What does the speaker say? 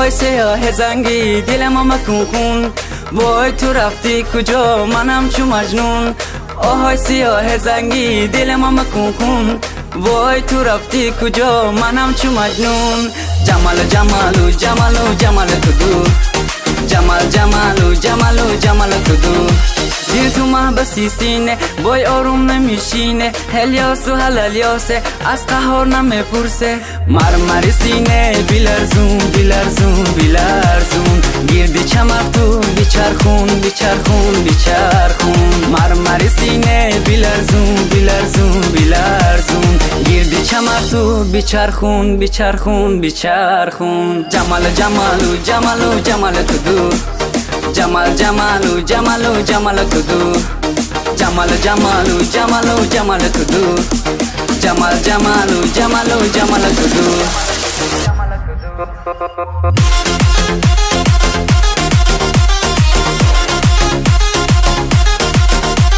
آهای سیاه زنگی دلم مکن خون، وای تو رفتی کجا منم چو مجنون. آهای سیاه زنگی دلم مکن خون، وای تو رفتی کجا منم چو مجنون. جمال جمالو جمالو جمال تو دو، جمال جمالو جمالو جمال تو دو. دل تو محبسی سینه وای آروم نمیشینه، هلیاس و هلالیاسه از قهار نمیپرسه. مرمر سینه بیلرزون بیلرزون بیلرزون، گیردی چمر تو بیچرخون بیچرخون بیچرخون. مرمر سینه بیلرزون بیلرزون بیلرزون، گیردی چمر تو بیچرخون بیچرخون بیچرخون. جمال جمالو جمالو جمال تو دو، جمال جمالو جمالو جمال تو دو. جمال جمالو جمالو جمال تو دو، جمال جمالو جمالو جمال تو دو.